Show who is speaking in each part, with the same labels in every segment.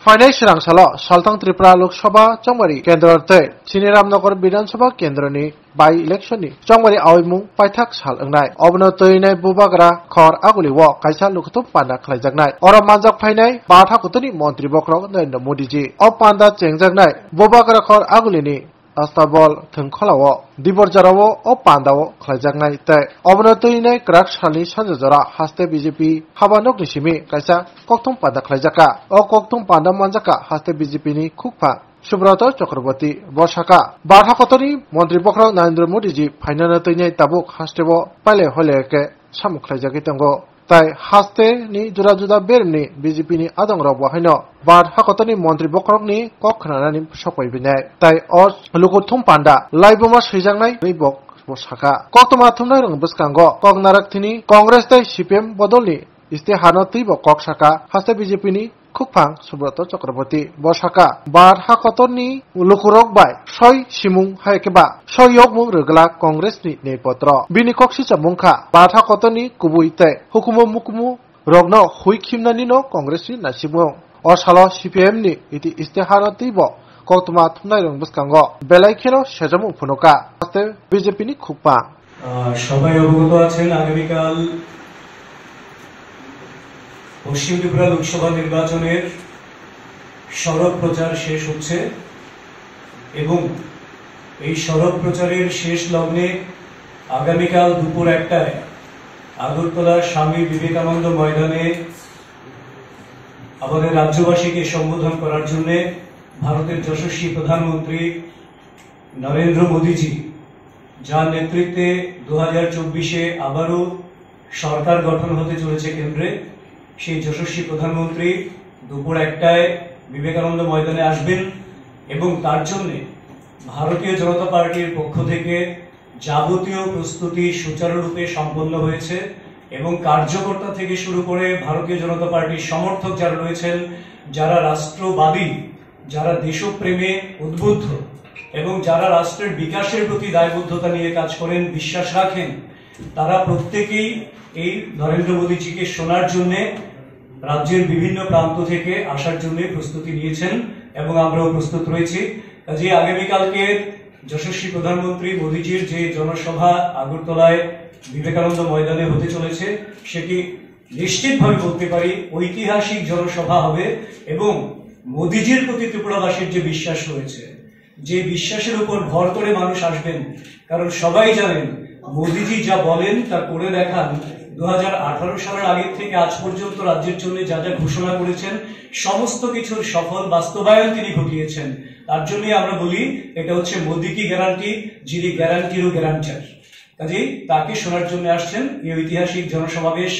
Speaker 1: Final सिरांसालो सालथां Tripura Lok Sabha चंबारी केन्द्र चिनी रामनगर विधानसभा केन्द्रनि by इलेक्शननि चंबारी आविमुं पाइथाक साल ओंनाय अबनो तैनाय बुबाग्रा खर आगुलिव कायसा लुखुतुम पान्दा खालायजागनाय अरब मानजाक फाइनाय बाथा कुतुनि मन्त्री बख्रक नरेन्द्र मोदीजी अब पान्दा चेंजागनाय बुबाग्रा खर आगुलिनि अस्ताबल थोंखलाव दिबरजाराव अब पान्दाव खालायजागनाय तै अबनो तैनाय क्राक सालनि सानजाजरा हास्ते बीजेपी हाबा नगनिसिमि कायसा कक्थुम पान्दा खालायजाका अ कक्थुम पान्दा मानजाका हास्ते बीजेपी नि खुकफा सुब्रत चक्रवर्ती बर्षाका बाथा कतनी मंत्री बख्र नरेन्द्र मोदीजी फाइनाल तैनाय ताबुक हास्तेव पाले हलेके सामुखलायजागि तंगो ताई हास्ते नि जुदा जुदा बेरनि बीजेपी नि आदंगराव बहायनो बाद हाकतनी मंत्री बख्रकनि कखनानानि सफायबिनाय ताई अ लुकुथुम पान्दा लाइबमा सैजांनाय रिबक बसाका कक्तमा थुमनाय रंग बसकांगो कगनारकथिनि कांग्रेस ताई सीपीएम बदलनि इस्तेहारनो तैब ककसाका हास्ते बीजेपी नि खुफां सुब्रत चक्रवर्ती बसाका बार हाकतनी लुकुरक बाय सय सिमुं हायकेबा सयकमुं रोगला कांग्रेसनि नेपत्र बिनि कक्षि चामुंखा बार हाकतनी कुबुइ तै हुकुमु मुकुमु रगनो हुइखिमनानि न कांग्रेसनि नासिमुं असालो सीपीएम नि इति इस्तेहार तैब कक्तमा थुमनाय रंग बसकांगो बेलायखेनो सेजामु फुनका हास्ते बीजेपी नि खुफां
Speaker 2: সবাই অবগত আছেন আগামীকাল পশ্চিম ত্রিপুরা লোকসভা নির্বাচনের সড়ক প্রচার শেষ হচ্ছে এবং এই সড়ক প্রচারের শেষ লগ্নে আগামীকাল দুপুর 1টায় আগরতলার স্বামী বিবেকানন্দ ময়দানে আমাদের রাজ্যবাসীকে সম্বোধন করার জন্য ভারতের যশস্বী প্রধানমন্ত্রী নরেন্দ্র মোদীজি যার নেতৃত্বে 2024-এ আবারও সরকার গঠন হতে চলেছে কেন্দ্রে সেই যশস্বী প্রধানমন্ত্রী দুপুর 1টায় বিবেকানন্দ ময়দানে আসবেন এবং তার জন্য ভারতীয় জনতা পার্টির পক্ষ থেকে যাবতীয় প্রস্তুতি সুচারুরূপে সম্পন্ন হয়েছে এবং কার্যকর্তা থেকে শুরু করে ভারতীয় জনতা পার্টির সমর্থক যারা রয়েছেন যারা রাষ্ট্রবাদী যারা দেশপ্রেমে উদ্বুদ্ধ এবং যারা রাষ্ট্রের বিকাশের প্রতি দায়বদ্ধতা নিয়ে কাজ করেন বিশ্বাস রাখেন তারা প্রত্যেকেই এই নরেন্দ্র মোদীজিকে শোনার জন্য রাজ্যের বিভিন্ন প্রান্ত থেকে আসার জন্য প্রস্তুতি নিয়েছেন এবং আমরাও প্রস্তুত রয়েছি কাজে আগামীকালকে যশস্বী প্রধানমন্ত্রী মোদীজির যে জনসভা আগরতলায় বিবেকানন্দ ময়দানে হতে চলেছে সেটি নিশ্চিতভাবে বলতে পারি ঐতিহাসিক জনসভা হবে এবং মোদীজির প্রতি ত্রিপুরাবাসীর যে বিশ্বাস রয়েছে যে বিশ্বাসের উপর ভর করে মানুষ আসবেন কারণ সবাই জানেন মোদীজি যা বলেন তা করে দেখান 2018 সালের আগে থেকে আজ পর্যন্ত রাজ্যের জন্য যা যা ঘোষণা করেছেন সমস্ত কিছুর সফল বাস্তবায়ন তিনি ঘটিয়েছেন তার জন্য আমরা বলি এটা হচ্ছে মোদী কি গ্যারান্টি যিনি গ্যারান্টিরও গ্যারান্টার কাজেই তাকে শোনার জন্য আসছেন এই ঐতিহাসিক জনসমাবেশ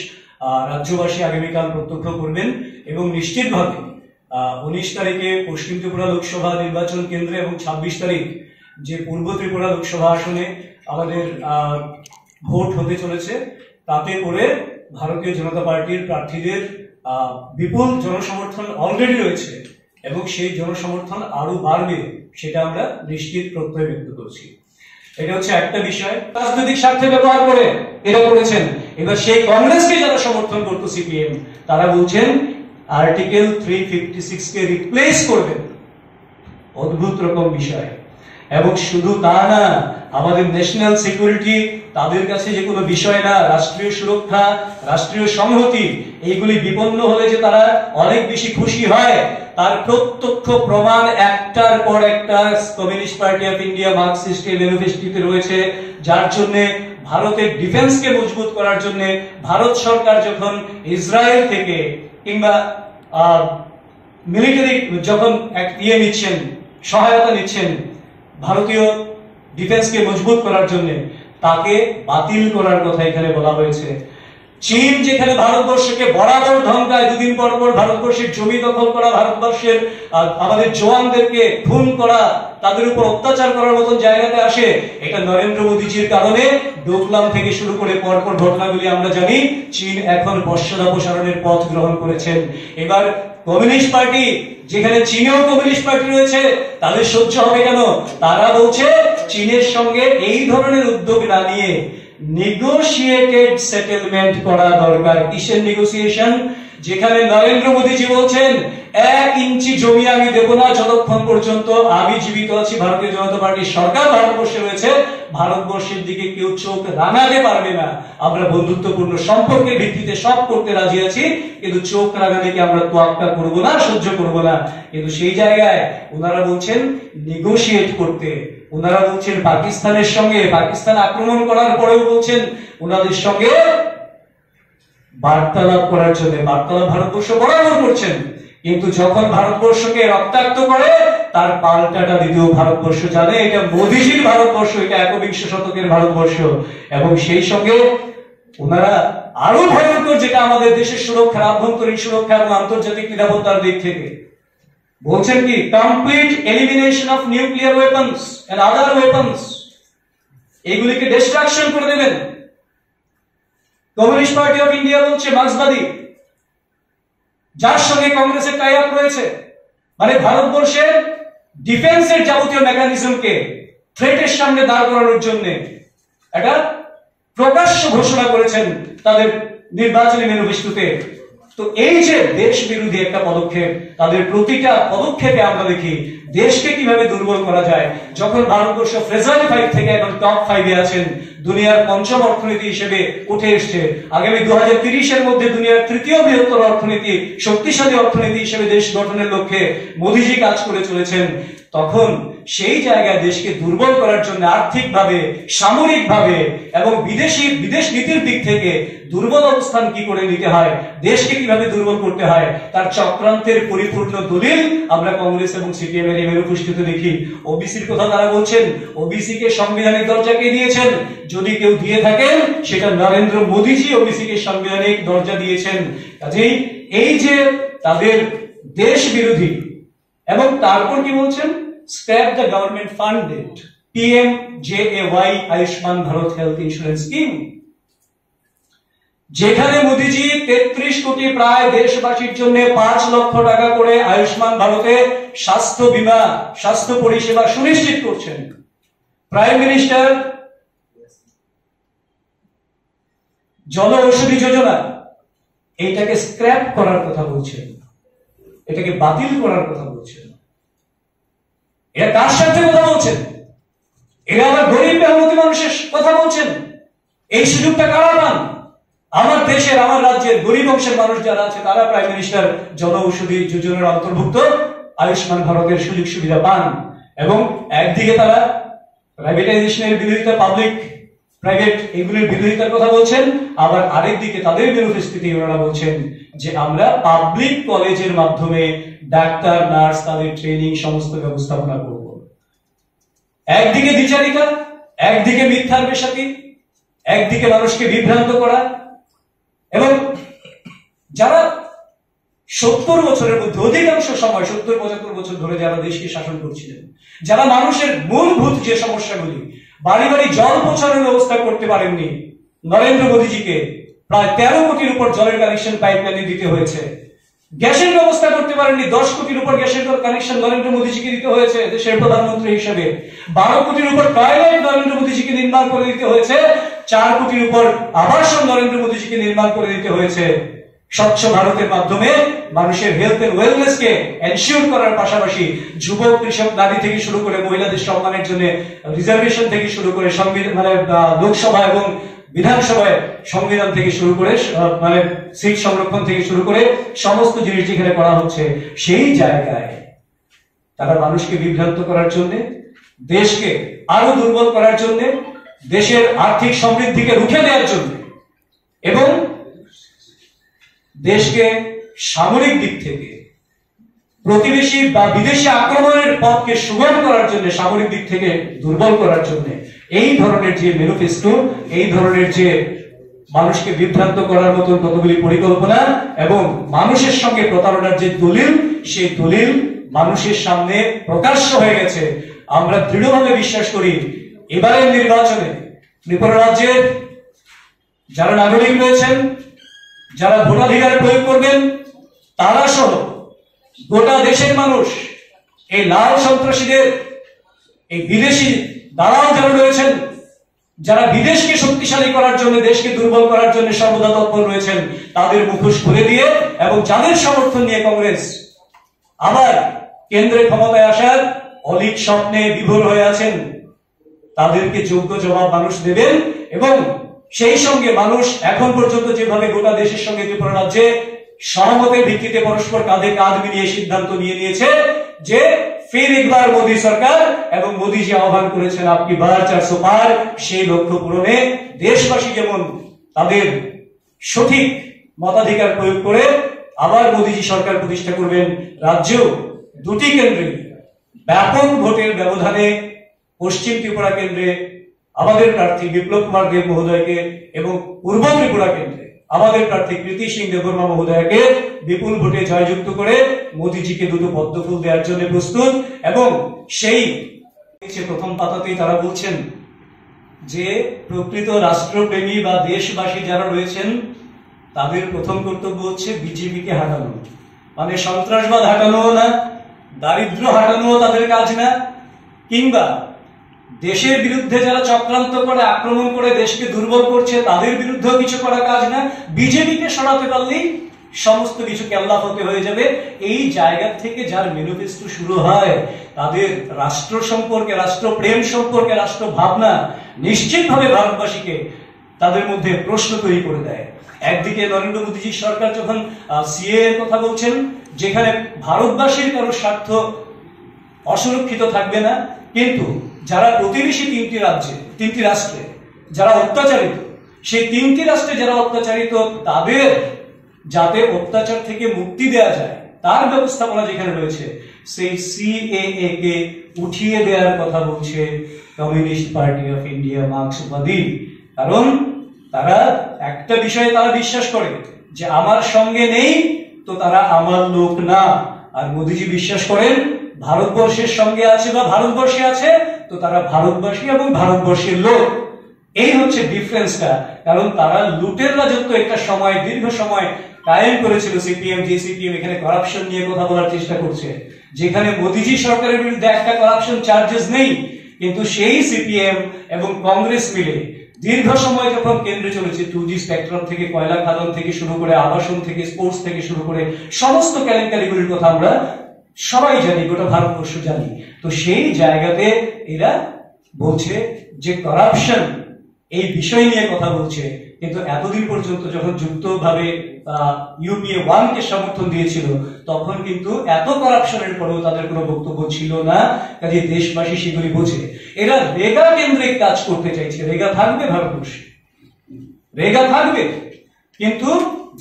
Speaker 2: রাজ্যবাসী আগামীকাল প্রত্যক্ষ করবেন এবং নিশ্চিতভাবে 19 তারিখে পশ্চিম ত্রিপুরা লোকসভা নির্বাচন কেন্দ্রে এবং 26 তারিখ যে পূর্ব ত্রিপুরা লোকসভা আসনে আমাদের ভোট হতে চলেছে তাতে করে ভারতীয় জনতা পার্টির প্রার্থীদের বিপুল জনসমর্থন অলরেডি রয়েছে এবং সেই জনসমর্থন আরো বাড়বে সেটা আমরা নিশ্চিত প্রত্যয় ব্যক্ত করছি এটা হচ্ছে একটা বিষয় রাজনৈতিক স্বার্থে ব্যবহার করে এরা করেছেন এবার সেই কংগ্রেসকে যারা সমর্থন করতো সিপিএম তারা বলছেন আর্টিকেল 356 কে রিপ্লেস করবেন অদ্ভুত রকম বিষয় এবং শুধু তা না আমাদের ন্যাশনাল সিকিউরিটি তাদের কাছে যে কোনো বিষয় না রাষ্ট্রীয় সুরক্ষা রাষ্ট্রীয় সংহতি এইগুলি বিপন্ন হলে যে তারা অনেক বেশি খুশি হয় তার প্রত্যক্ষ প্রমাণ একটার পর একটা Communist Party of India Marxist ম্যানিফেস্টোতে রয়েছে যার জন্য ভারতের ডিফেন্সকে মজবুত করার জন্য ভারত সরকার যখন ইসরায়েল থেকে কিংবা মিলিটারি যখন নিচ্ছেন সহায়তা নিচ্ছেন ভারতীয় ডিফেন্সকে মজবুত করার জন্য তাকে বাতিল করার কথা এখানে বলা হয়েছে চীন যেখানে ভারতবর্ষকে বরাবর ধমকায় দুদিন পর পর ভারতবর্ষের জমি দখল করা ভারতবর্ষের আমাদের জওয়ানদেরকে খুন করা তাদের উপর অত্যাচার করার মতন জায়গাতে আসে এটা নরেন্দ্র মোদীজির কারণে ডোকলাম থেকে শুরু করে পরপর ঘটনাগুলি আমরা জানি চীন এখন পশ্চাদপসারণের পথ গ্রহণ করেছেন এবার কমিউনিস্ট পার্টি যেখানে চীনেও কমিউনিস্ট পার্টি রয়েছে তাদের সহ্য হবে কেন তারা বলছে চীনের সঙ্গে এই ধরনের উদ্যোগ না নিয়ে নেগোশিয়েটেড সেটেলমেন্ট করা দরকার কিসের নেগোসিয়েশন যেখানে নরেন্দ্র মোদীজি বলছেন 1 ইঞ্চি জমি আমি দেব না যতক্ষণ পর্যন্ত আমি জীবিত আছি, ভারতীয় জনতা পার্টির সরকার ভারতবর্ষে রয়েছে, ভারতবর্ষের দিকে কেউ চোখ রাঙাতে পারবে না। আমরা বন্ধুত্বপূর্ণ সম্পর্কের ভিত্তিতে সব করতে রাজি আছি, কিন্তু চোখ রাঙানোকে আমরা তোয়াক্কা করব না, সহ্য করব না। কিন্তু সেই জায়গায় ওনারা বলছেন নেগোশিয়েট করতে, ওনারা বলছেন পাকিস্তানের সঙ্গে, পাকিস্তান আক্রমণ করার পরেও বলছেন ওনাদের সঙ্গে বার্তালাপ করার জন্য। বার্তালাপ ভারতবর্ষ বরাবর করছেন, কিন্তু যখন ভারতবর্ষকে রক্তাক্ত করে তার পাল্টাটা দিতেও ভারতবর্ষ জানে এটা মোদীজির ভারতবর্ষ, এটা 21 শতকের ভারতবর্ষ। এবং সেই সঙ্গে ওনারা আরো ভয়ঙ্কর, যেটা আমাদের দেশের সুরক্ষা, আভ্যন্তরীণ সুরক্ষা এবং আন্তর্জাতিক নিরাপত্তার দিক থেকে বলছেন কি, complete elimination of nuclear weapons and other weapons, এগুলিকে ডিস্ট্রাকশন করে দেবেন। কমিউনিস্ট পার্টি অফ ইন্ডিয়া বলছে মার্ক্সবাদী, যার সঙ্গে কংগ্রেসের টাই আপ রয়েছে, মানে ভারতবর্ষের ডিফেন্সের যাবতীয় মেকানিজমকে থ্রেটের সামনে দাঁড় করানোর জন্য একটা প্রকাশ্য ঘোষণা করেছেন তাদের নির্বাচনী ম্যানিফেস্টোতে। তো এই যে দেশ বিরোধী একটা পদক্ষেপ, তাদের প্রতিটা পদক্ষেপে আমরা দেখি দেশকে কিভাবে দুর্বল করা যায়। যখন ভারতবর্ষ ফ্রেজাইল 5 থেকে এখন টপ 5-এ আছেন, দুনিয়ার 5ম অর্থনীতি হিসেবে উঠে এসছে, আগামী 2030-এর মধ্যে দুনিয়ার 3য় বৃহত্তর অর্থনীতি, শক্তিশালী অর্থনীতি হিসেবে দেশ গঠনের লক্ষ্যে মোদীজি কাজ করে চলেছেন, তখন সেই জায়গায় দেশকে দুর্বল করার জন্য আর্থিকভাবে, সামরিকভাবে এবং বিদেশ নীতির দিক থেকে দুর্বল অবস্থান কি করে নিতে হয়, দেশকে কিভাবে দুর্বল করতে হয়, তার চক্রান্তের পরিপূর্ণ দলিল আমরা কংগ্রেস এবং সিপিএম এর ম্যানিফেস্টোতে দেখি। ওবিসির কথা তারা বলছেন, ওবিসি কে সাংবিধানিক দরজা কে দিয়েছেন? যদি কেউ দিয়ে থাকেন সেটা নরেন্দ্র মোদীজি ওবিসি কে সাংবিধানিক দরজা দিয়েছেন। কাজেই এই যে তাদের দেশ বিরোধী, এবং তারপর কি বলছেন, scrap the government funded PMJAY Ayushman Bharat health insurance scheme, যেখানে মোদীজি 33 কোটি প্রায় দেশবাসীর জন্য 5 লক্ষ টাকা করে আয়ুষ্মান ভারতে স্বাস্থ্য বীমা, স্বাস্থ্য পরিষেবা সুনিশ্চিত করছেন। প্রাইম মিনিস্টার জন ঔষধি যোজনা, এইটাকে স্ক্র্যাপ করার কথা বলছেন, এটাকে বাতিল করার কথা বলছেন। এরা কার সাথে কথা বলছেন? এরা আবার গরিব মেহনতি মানুষের কথা বলছেন। এই সুযোগটা কারা পান? আমার দেশের, আমার রাজ্যের গরিব অংশের মানুষ যারা আছে তারা প্রাইম মিনিস্টার জন ঔষধি যোজনার অন্তর্ভুক্ত আয়ুষ্মান ভারতের সুযোগ সুবিধা পান। এবং একদিকে তারা প্রাইভেটাইজেশনের বিরোধিতা, পাবলিক প্রাইভেট এগুলির বিরোধিতার কথা বলছেন, আবার আরেকদিকে তাদের ম্যানিফেস্টোতে ওনারা বলছেন যে আমরা পাবলিক কলেজের মাধ্যমে ডাক্তার, নার্স, তাদের ট্রেনিং সমস্ত ব্যবস্থাপনা করব। একদিকে দ্বিচারিতা, একদিকে মিথ্যার বেশাতি, একদিকে মানুষকে বিভ্রান্ত করা। এবং যারা 70 বছরের মধ্যে অধিকাংশ সময় 70-75 বছর ধরে যারা দেশকে শাসন করছিলেন, যারা মানুষের মূলভূত যে সমস্যাগুলি, বাড়ি বাড়ি জল পৌঁছানোর ব্যবস্থা করতে পারেননি, নরেন্দ্র মোদীজিকে প্রায় 13 কোটির উপর জলের কানেকশন পাইপলাইনে দিতে হয়েছে। গ্যাসের ব্যবস্থা করতে পারেননি, 10 কোটির উপর গ্যাসের কানেকশন নরেন্দ্র মোদীজিকে দিতে হয়েছে দেশের প্রধানমন্ত্রী হিসেবে। 12 কোটির উপর টয়লেট নরেন্দ্র মোদীজিকে নির্মাণ করে দিতে হয়েছে। 4 কোটির উপর আবাসন নরেন্দ্র মোদীজিকে নির্মাণ করে দিতে হয়েছে। স্বচ্ছ ভারতের মাধ্যমে মানুষের হেলথ এন্ড ওয়েলনেস কে এনশিওর করার পাশাপাশি যুবক, কৃষক, নারী থেকে শুরু করে মহিলাদের সম্মানের জন্য রিজার্ভেশন থেকে শুরু করে সংবিধান, মানে লোকসভা এবং বিধানসভায় সংবিধান থেকে শুরু করে মানে সিট সংরক্ষণ থেকে শুরু করে সমস্ত জিনিস যেখানে করা হচ্ছে, সেই জায়গায় তারা মানুষকে বিভ্রান্ত করার জন্য, দেশকে আরো দুর্বল করার জন্য, দেশের আর্থিক সমৃদ্ধিকে রুখে দেওয়ার জন্য এবং দেশকে সামরিক দিক থেকে প্রতিবেশী বা বিদেশি আক্রমণের পথকে সুগম করার জন্য, সামরিক দিক থেকে দুর্বল করার জন্য এই ধরনের যে ম্যানিফেস্টো, এই ধরনের যে মানুষকে বিভ্রান্ত করার মতো কতগুলি পরিকল্পনা এবং মানুষের সঙ্গে প্রতারণার যে দলিল, সেই দলিল মানুষের সামনে প্রকাশ্য হয়ে গেছে। আমরা দৃঢ়ভাবে বিশ্বাস করি এবারের নির্বাচনে ত্রিপুরা রাজ্যের যারা নাগরিক রয়েছেন, যারা ভোটাধিকার প্রয়োগ করবেন, তারা সহ গোটা দেশের মানুষ এই লাল সন্ত্রাসীদের, এই বিদেশি দালাল যারা রয়েছেন, যারা বিদেশকে শক্তিশালী করার জন্য, দেশকে দুর্বল করার জন্য সর্বদা তৎপর রয়েছেন, তাদের মুখোশ খুলে দিয়ে এবং যাদের সমর্থন নিয়ে কংগ্রেস আবার কেন্দ্রে ক্ষমতায় আসার অলিক স্বপ্নে বিভোর হয়ে আছেন, তাদেরকে যোগ্য জবাব মানুষ দেবেন। এবং সেই সঙ্গে মানুষ এখন পর্যন্ত যেভাবে গোটা দেশের সঙ্গে ত্রিপুরা রাজ্যে সহমতের ভিত্তিতে পরস্পর কাঁধে কাঁধ মিলিয়ে সিদ্ধান্ত নিয়ে নিয়েছে যে ফির একবার মোদী সরকার, এবং মোদীজি আহ্বান করেছেন আপকি বার 400 পার, সেই লক্ষ্য পূরণে দেশবাসী যেমন তাদের সঠিক মতাধিকার প্রয়োগ করে আবার মোদীজি সরকার প্রতিষ্ঠা করবেন। রাজ্যেও দুটি কেন্দ্রে ব্যাপক ভোটের ব্যবধানে পশ্চিম ত্রিপুরা কেন্দ্রে আমাদের প্রার্থী বিপ্লব কুমার দেব মহোদয়কে এবং পূর্ব ত্রিপুরা কেন্দ্রে আমাদের প্রার্থী কৃতি সিং দেববর্মা মহোদয়কে বিপুল ভোটে জয়যুক্ত করে মোদীজিকে দুটো পদ্মফুল দেওয়ার জন্য প্রস্তুত। এবং সেই প্রথম পাতাতেই তারা বলছেন যে প্রকৃত রাষ্ট্রপ্রেমী বা দেশবাসী যারা রয়েছেন তাদের প্রথম কর্তব্য হচ্ছে বিজেপিকে হাঁটানো, মানে সন্ত্রাসবাদ হাঁটানো না, দারিদ্র হাঁটানো তাদের কাজ না, কিংবা দেশের বিরুদ্ধে যারা চক্রান্ত করে আক্রমণ করে দেশকে দুর্বল করছে তাদের বিরুদ্ধেও কিছু করা কাজ না। বিজেপিকে সরাতে পারলেই সমস্ত কিছু কেল্লাফ হতে হয়ে যাবে। এই জায়গা থেকে যার ম্যানিফেস্টো শুরু হয় তাদের রাষ্ট্র সম্পর্কে, রাষ্ট্রপ্রেম সম্পর্কে, রাষ্ট্র ভাবনা নিশ্চিতভাবে ভারতবাসীকে তাদের মধ্যে প্রশ্ন তৈরি করে দেয়। একদিকে নরেন্দ্র মোদীজি সরকার যখন সিএ এর কথা বলছেন, যেখানে ভারতবাসীর কারো স্বার্থ অসুরক্ষিত থাকবে না, কিন্তু যারা প্রতিবেশী তিনটি রাষ্ট্রে যারা অত্যাচারিত, সেই তিনটি রাষ্ট্রে যারা অত্যাচারিত তাদের যাতে অত্যাচার থেকে মুক্তি দেওয়া যায় তার ব্যবস্থাপনা যেখানে রয়েছে, সেই সিএএ কে উঠিয়ে দেওয়ার কথা বলছে কমিউনিস্ট পার্টি অফ ইন্ডিয়া, মার্ক্সবাদী। কারণ তারা একটা বিষয়ে তারা বিশ্বাস করে যে আমার সঙ্গে নেই তো তারা আমার লোক না, আর মোদীজি বিশ্বাস করেন ভারতবর্ষের সঙ্গে আছে বা ভারতবর্ষে আছে তো তারা ভারতবাসী এবং ভারতবর্ষের লোক। এই হচ্ছে ডিফারেন্সটা। কারণ তারা লুটের রাজত্ব একটা সময়, দীর্ঘ সময় কায়েম করেছিল সিপিএম, যে সিপিএম এখানে করাপশন নিয়ে কথা বলার চেষ্টা করছে, যেখানে মোদীজি সরকারের বিরুদ্ধে একটা করাপশন চার্জেস নেই, কিন্তু সেই সিপিএম এবং কংগ্রেস মিলে দীর্ঘ সময় যখন কেন্দ্রে চলেছে 2G স্পেকট্রাম থেকে কয়লা খাদান থেকে শুরু করে আবাসন থেকে স্পোর্টস থেকে শুরু করে সমস্ত কেলেঙ্কারিগুলির কথা আমরা সবাই জানি, গোটা ভারতবর্ষ জানি। তো সেই জায়গাতে এরা বলছে যে করাপশন এই বিষয় নিয়ে কথা বলছে, কিন্তু এতদিন পর্যন্ত যখন যুক্তভাবে ইউপিএ 1 কে সমর্থন দিয়েছিল তখন কিন্তু এত করাপশনের পরেও তাদের কোনো বক্তব্য ছিল না। কাজে দেশবাসী সেগুলি বোঝে। এরা রেগা কেন্দ্রিক কাজ করতে চাইছে। রেগা থাকবে ভারতবর্ষে, রেগা থাকবে, কিন্তু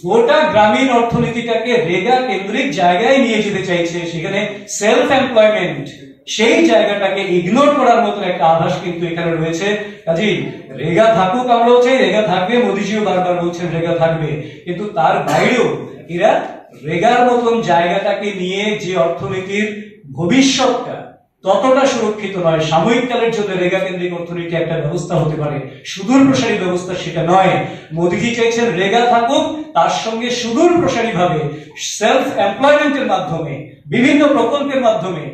Speaker 2: গোটা গ্রামীণ অর্থনীতিটাকে রেগা কেন্দ্রিক জায়গায় নিয়ে যেতে চাইছে। সেখানে সেলফ এমপ্লয়মেন্ট সেই জায়গাটাকে ইগনোর করার মতো একটা আভাস কিন্তু এখানে রয়েছে। কাজেই রেগা থাকুক, আমরাও চাই রেগা থাকবে, মোদীজিও বারবার বলছেন রেগা থাকবে, কিন্তু তার বাইরেও এরা রেগার মতন জায়গাটাকে নিয়ে যে অর্থনীতির ভবিষ্যৎটা ততটা সুরক্ষিত নয়। সাময়িক কালের জন্য রেগা কেন্দ্রিক অর্থনীতি একটা ব্যবস্থা হতে পারে, সুদূর প্রসারী ব্যবস্থা সেটা নয়। মোদীজি চাইছেন রেগা থাকুক, তার সঙ্গে সুদূর প্রসারী ভাবে সেলফ এমপ্লয়মেন্টের মাধ্যমে, বিভিন্ন প্রকল্পের মাধ্যমে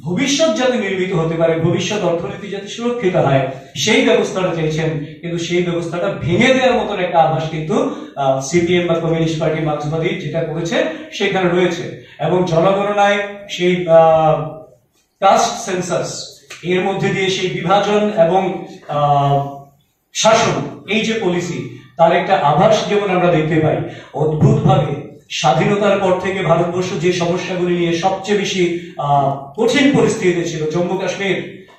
Speaker 2: ভবিষ্যৎ যাতে নির্মিত হতে পারে, ভবিষ্যৎ অর্থনীতি যাতে সুরক্ষিত হয় সেই ব্যবস্থাটা চাইছেন। কিন্তু সেই ব্যবস্থাটা ভেঙে দেওয়ার মতন একটা আভাস কিন্তু সিপিএম বা কমিউনিস্ট পার্টি মার্ক্সবাদী যেটা করেছে সেখানে রয়েছে। এবং জনগণনায় সেই কাস্ট সেন্সাস এর মধ্যে দিয়ে সেই বিভাজন এবং শাসন, এই যে পলিসি, তার একটা আভাস যেমন আমরা দেখতে পাই। অদ্ভুত ভাবে স্বাধীনতার পর থেকে ভারতবর্ষ যে সমস্যাগুলি নিয়ে সবচেয়ে বেশি কঠিন পরিস্থিতিতে ছিল, জম্মু কাশ্মীর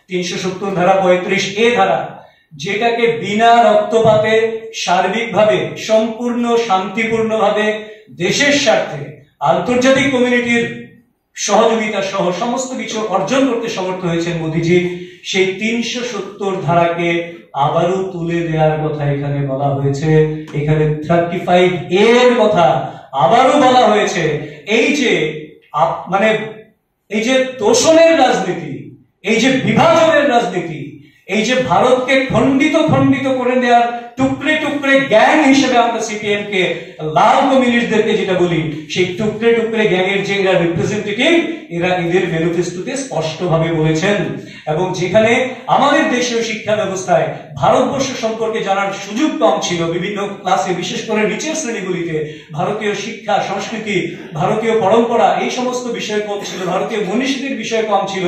Speaker 2: 370 ধারা 35A ধারা, যেটাকে বিনা রক্তপাতে সার্বিকভাবে সম্পূর্ণ শান্তিপূর্ণভাবে দেশের স্বার্থে আন্তর্জাতিক কমিউনিটির সহযোগিতা সহ সমস্ত কিছু অর্জন করতে সমর্থ হয়েছেন মোদীজি। সেই 370 ধারাকে আবারও তুলে দেওয়ার কথা এখানে বলা হয়েছে। এখানে 35A এর কথা আবারও বলা হয়েছে। এই যে মানে এই যে তোষণের রাজনীতি, এই যে বিভাজনের রাজনীতি, এই যে ভারতকে খণ্ডিত খণ্ডিত করে দেওয়ার টুকরে টুকরে গ্যাং হিসেবে আমরা সিপিএম কে লাল কমিউনিস্টদেরকে যেটা বলি, সেই টুকরে টুকরে গ্যাং এর যে এরা রিপ্রেজেন্টেটিভ, এরা এদের ম্যানিফেস্টোতে স্পষ্টভাবে বলেছেন। এবং যেখানে আমাদের দেশীয় শিক্ষা ব্যবস্থায় ভারতবর্ষ সম্পর্কে জানার সুযোগ কম ছিল, বিভিন্ন ক্লাসে বিশেষ করে নিচের শ্রেণীগুলিতে ভারতীয় শিক্ষা সংস্কৃতি, ভারতীয় পরম্পরা এই সমস্ত বিষয় কম ছিল, ভারতীয় মনীষীদের বিষয় কম ছিল,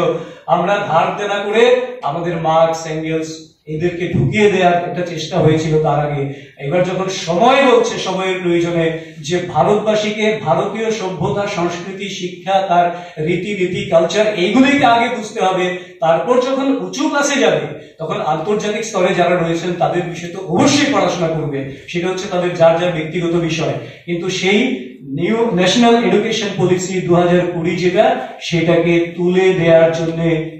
Speaker 2: আমরা ধার দেনা করে আমাদের মার্কস এঙ্গেলস এদেরকে ঢুকিয়ে দেওয়ার একটা চেষ্টা হয়েছিল তার আগে। এবার যখন সময় বলছে, সময়ের প্রয়োজনে যে ভারতবাসীকে ভারতীয় সভ্যতা সংস্কৃতি শিক্ষা তার রীতিনীতি কালচার এইগুলিকে আগে বুঝতে হবে, তারপর যখন উঁচু ক্লাসে যাবে তখন আন্তর্জাতিক স্তরে যারা রয়েছেন তাদের বিষয়ে তো অবশ্যই পড়াশোনা করবে, সেটা হচ্ছে তাদের যার যার ব্যক্তিগত বিষয়। কিন্তু সেই নিউ ন্যাশনাল এডুকেশন পলিসি 2020 যেটা, সেটাকে তুলে দেওয়ার জন্য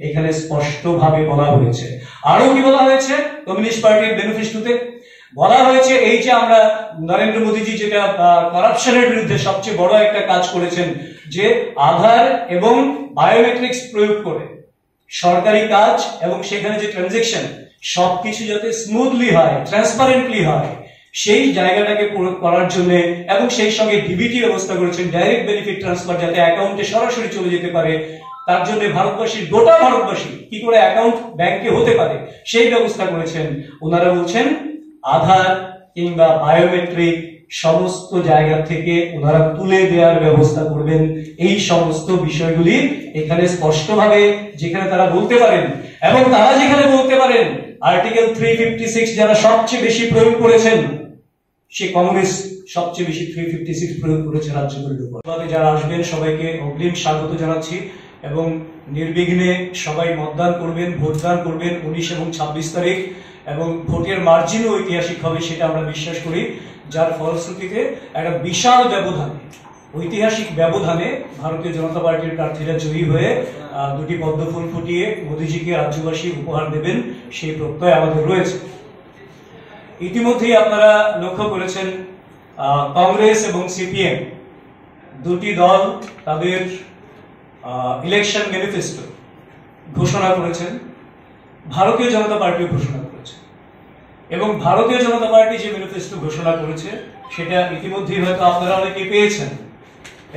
Speaker 2: এখানে স্পষ্টভাবে বলা হয়েছে। আরো কি বলা হয়েছে কমিউনিস্ট পার্টির ম্যানিফেস্টোতে? বলা হয়েছে এই যে আমরা নরেন্দ্র মোদীজি যেটা করাপশনের বিরুদ্ধে সবচেয়ে বড় একটা কাজ করেছেন, যে আধার এবং বায়োমেট্রিক্স প্রয়োগ করে সরকারি কাজ এবং সেখানে যে ট্রানজেকশন সবকিছু যাতে স্মুথলি হয়, ট্রান্সপারেন্টলি হয়, সেই জায়গাটাকে করার জন্য, এবং সেই সঙ্গে ডিবিটি ব্যবস্থা করেছেন, ডাইরেক্ট বেনিফিট ট্রান্সফার যাতে অ্যাকাউন্টে সরাসরি চলে যেতে পারে, তার জন্য ভারতবাসীর গোটা ভারতবাসী কি করে অ্যাকাউন্ট ব্যাংকে হতে পারে সেই ব্যবস্থা করেছেন। ওনারা বলছেন আধার কিংবা বায়োমেট্রিক সমস্ত জায়গা থেকে ওনারা তুলে দেওয়ার ব্যবস্থা করবেন। এই সমস্ত বিষয়গুলি এখানে স্পষ্টভাবে যেখানে তারা বলতে পারেন, এবং তারা যেখানে বলতে পারেন আর্টিকেল 356 যারা সবচেয়ে বেশি প্রয়োগ করেছেন, সে কংগ্রেস সবচেয়ে বেশি 356 প্রয়োগ করেছে রাজ্যগুলির উপর। যারা আসবেন সবাইকে অগ্রিম স্বাগত জানাচ্ছি, এবং নির্বিঘ্নে সবাই মতদান করবেন, ভোটদান করবেন 19 এবং 26 তারিখ, এবং ভোটের মার্জিনও ঐতিহাসিক হবে সেটা আমরা বিশ্বাস করি, যার ফলশ্রুতিতে একটা বিশাল ব্যবধানে, ঐতিহাসিক ব্যবধানে ভারতীয় জনতা পার্টির প্রার্থীরা জয়ী হয়ে দুটি পদ্মফুল ফুটিয়ে মোদীজিকে রাজ্যবাসী উপহার দেবেন, সেই প্রত্যয় আমাদের রয়েছে। ইতিমধ্যেই আপনারা লক্ষ্য করেছেন কংগ্রেস এবং সিপিএম দুটি দল তাদের ইলেকশন ম্যানিফেস্টো ঘোষণা করেছেন, ভারতীয় জনতা পার্টিও ঘোষণা করেছে। এবং ভারতীয় জনতা পার্টি যে ম্যানিফেস্টো ঘোষণা করেছে সেটা ইতিমধ্যেই হয়তো আপনারা অনেকে পেয়েছেন।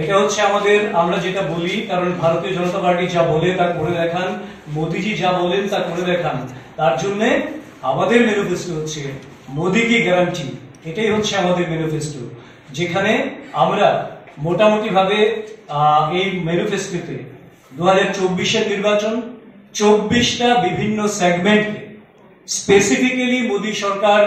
Speaker 2: এটা হচ্ছে আমাদের, আমরা যেটা বলি, কারণ ভারতীয় জনতা পার্টি যা বলে তা করে দেখান, মোদীজি যা বলেন তা করে দেখান, তার জন্য আমাদের ম্যানিফেস্টো হচ্ছে মোদি কি গ্যারান্টি। এটাই হচ্ছে আমাদের ম্যানিফেস্টো, যেখানে আমরা মোটামুটি ভাবে এই ম্যানিফেস্টোতে 2024-এর নির্বাচন 24টা বিভিন্ন সেগমেন্টে স্পেসিফিক্যালি মোদী সরকার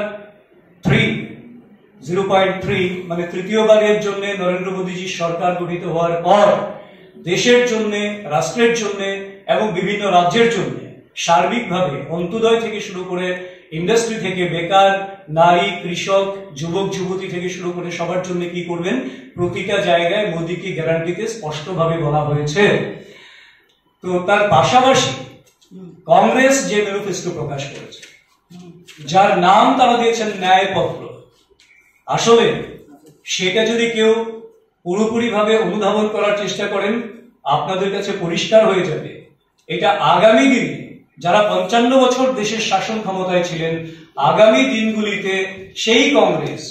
Speaker 2: 0.3 মানে তৃতীয়বারের জন্য নরেন্দ্র মোদীজি সরকার গঠিত হওয়ার পর দেশের জন্য, রাষ্ট্রের জন্য এবং বিভিন্ন রাজ্যের জন্য সার্বিকভাবে অন্তোদয় থেকে শুরু করে ইন্ডাস্ট্রি থেকে বেকার, নারী, কৃষক, যুবক যুবতী থেকে শুরু করে সবার জন্য কি করবেন, প্রতিটা জায়গায় মোদীকে গ্যারান্টিতে স্পষ্টভাবে বলা হয়েছে। তো তার পাশাপাশি কংগ্রেস যে ম্যানিফেস্টো প্রকাশ করেছে, যার নাম তারা দিয়েছেন ন্যায়পত্র, আসলে সেটা যদি কেউ পুরোপুরি ভাবে অনুধাবন করার চেষ্টা করেন, আপনাদের কাছে পরিষ্কার হয়ে যাবে এটা আগামী দিনে যারা 55 বছর দেশের শাসন ক্ষমতায় ছিলেন, আগামী দিনগুলিতে সেই কংগ্রেস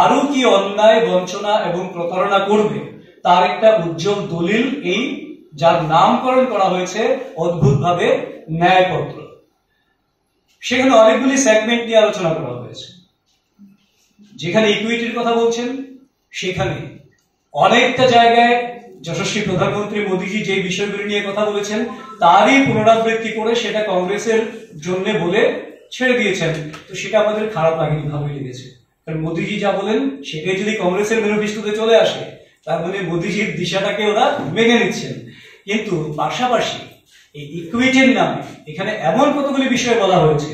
Speaker 2: আরো কি অন্যায়, বঞ্চনা এবং প্রতারণা করবে তার একটা উজ্জ্বল দলিল এই, যার নামকরণ করা হয়েছে অদ্ভুতভাবে ন্যায়পত্র। সেখানে অনেকগুলি সেগমেন্ট নিয়ে আলোচনা করা হয়েছে। যেখানে ইকুইটির কথা বলছেন, সেখানে অনেকটা জায়গায় যশস্বী প্রধানমন্ত্রী মোদীজি যে বিষয়গুলি নিয়ে কথা বলেছেন তারই পুনরাবৃত্তি করে সেটা কংগ্রেসের জন্য বলে ছেড়ে দিয়েছেন। তো সেটা আমাদের খারাপ লাগেনি, ভালোই লেগেছে। কারণ মোদীজি যা বলেন সেটাই যদি কংগ্রেসের ম্যানিফেস্টোতে চলে আসে, তার মানে মোদীজির দিশাটাকে ওরা মেনে নিচ্ছেন। কিন্তু পাশাপাশি এই ইকুইটির নামে এখানে এমন কতগুলি বিষয় বলা হয়েছে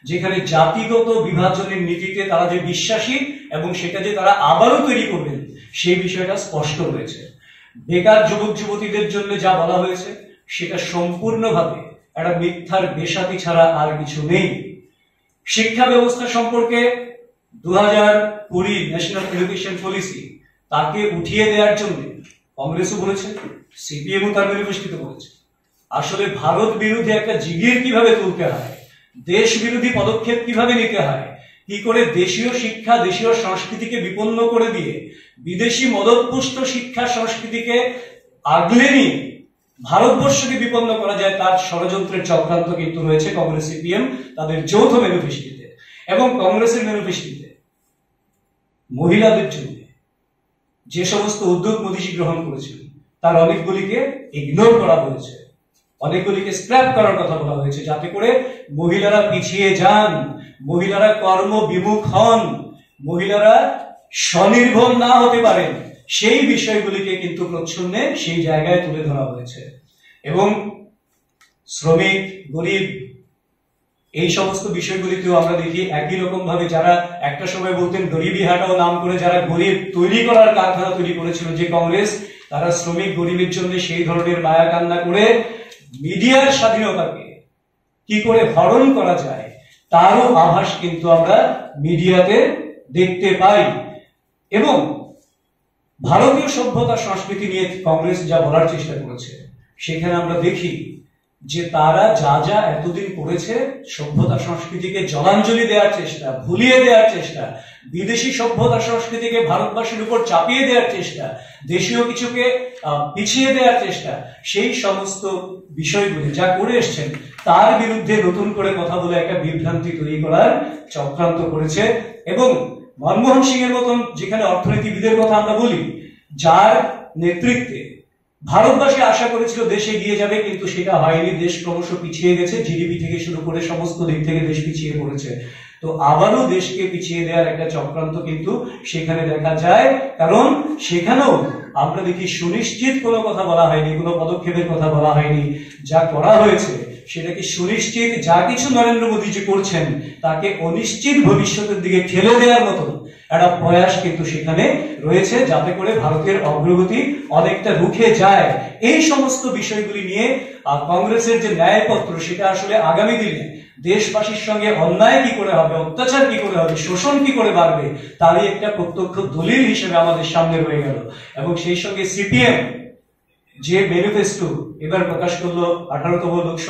Speaker 2: যেখানে জাতিগত বিভাজনের নীতিতে তারা যে বিশ্বাসী এবং সেটা যে তারা আবারও তৈরি করবেন সেই বিষয়টা স্পষ্ট হয়েছে। বেকার যুবক যুবতীদের জন্য যা বলা হয়েছে সেটা সম্পূর্ণভাবে একটা মিথ্যার বেসাতি ছাড়া আর কিছু নেই। শিক্ষা ব্যবস্থা সম্পর্কে 2020 ন্যাশনাল এডুকেশন পলিসি তাকে উঠিয়ে দেওয়ার জন্য কংগ্রেসও বলেছে, সিপিএমও তার ম্যানিফেস্টোতে বলেছে। আসলে ভারত বিরুদ্ধে একটা জিগির কিভাবে তুলতে হয় দেশ বিরোধী পদক্ষেপ কিভাবে নিতে হয়, কি করে দেশীয় শিক্ষা দেশীয় সংস্কৃতিকে বিপন্ন করে দিয়ে বিদেশি মদতপুষ্ট শিক্ষা সংস্কৃতিকে আগলে নিয়ে ভারতবর্ষকে বিপন্ন করা যায়, তার ষড়যন্ত্রের চক্রান্ত কিন্তু রয়েছে কংগ্রেস সিপিএম তাদের যৌথ ম্যানিফেস্টোতে। এবং কংগ্রেসের ম্যানিফেস্টোতে মহিলাদের জন্য যে সমস্ত উদ্যোগ মোদীজি গ্রহণ করেছিলেন তার অনেকগুলিকে ইগনোর করা হয়েছে, অনেকগুলিকে স্ক্র্যাপ করার কথা বলা হয়েছে, যাতে করে মহিলারা পিছিয়ে যান, মহিলারা কর্ম বিমুখ হন, মহিলারা স্বনির্ভর না হতে পারেন। সেই বিষয়গুলিকে কিন্তু প্রচ্ছন্নে সেই জায়গায় তুলে ধরা হয়েছে। এবং শ্রমিক, গরিব, এই সমস্ত বিষয়গুলিতেও আমরা দেখি একই রকম ভাবে যারা একটা সময় বলতেন গরিবি হাটাও নাম করে যারা গরিব তৈরি করার কারখানা তৈরি করেছিল যে কংগ্রেস, তারা শ্রমিক গরিবের জন্য সেই ধরনের মায়া কান্না করে মিডিয়ার স্বাধীনতাকে কি করে হরণ করা যায় তারও আভাস কিন্তু আমরা মিডিয়াতে দেখতে পাই। এবং ভারতীয় সভ্যতা সংস্কৃতি নিয়ে কংগ্রেস যা বলার চেষ্টা করেছে সেখানে আমরা দেখি যে তারা যা যা এতদিন করেছে, সভ্যতা সংস্কৃতিকে জলাঞ্জলি দেওয়ার চেষ্টা, ভুলিয়ে দেওয়ার চেষ্টা, বিদেশি সভ্যতা সংস্কৃতিকে ভারতবাসীর উপর চাপিয়ে দেওয়ার চেষ্টা, দেশীয় কিছুকে পিছিয়ে দেওয়ার চেষ্টা, সেই সমস্ত বিষয়গুলি যা করে এসছেন তার বিরুদ্ধে নতুন করে কথা বলে একটা বিভ্রান্তি তৈরি করার চক্রান্ত করেছে। এবং মনমোহন সিং এর মতন যেখানে অর্থনীতিবিদের কথা আমরা বলি, যার নেতৃত্বে ভারতবাসী আশা করেছিল দেশ এগিয়ে যাবে, কিন্তু সেটা হয়নি, দেশ ক্রমশ পিছিয়ে গেছে, জিডিপি থেকে শুরু করে সমস্ত দিক থেকে দেশ পিছিয়ে পড়েছে। তো আবারও দেশকে পিছিয়ে দেওয়ার একটা চক্রান্ত কিন্তু সেখানে দেখা যায়, কারণ সেখানেও আমরা দেখি সুনিশ্চিত কোনো কথা বলা হয়নি, কোনো পদক্ষেপের কথা বলা হয়নি। যা করা হয়েছে সেটা কি সুনিশ্চিত, যা কিছু নরেন্দ্র মোদীজি করছেন তাকে অনিশ্চিত ভবিষ্যতের দিকে ঠেলে দেওয়ার মতন একটা প্রয়াস কিন্তু সেখানে রয়েছে, যাতে করে ভারতের অগ্রগতি অনেকটা রুখে যায়। এই সমস্ত বিষয়গুলি নিয়ে কংগ্রেসের যে ন্যায়পত্র সেটা আসলে আগামী দিনে দেশবাসীর সঙ্গে অন্যায় কি করে হবে, অত্যাচার কি করে হবে, শোষণ কি করে বাড়বে, তারই একটা প্রত্যক্ষ দলিল হিসেবে আমাদের সামনে রয়ে গেল। এবং সেই সঙ্গে সিপিএম যে ম্যানিফেস্টো এবার প্রকাশ করলো 18তম লোকসভা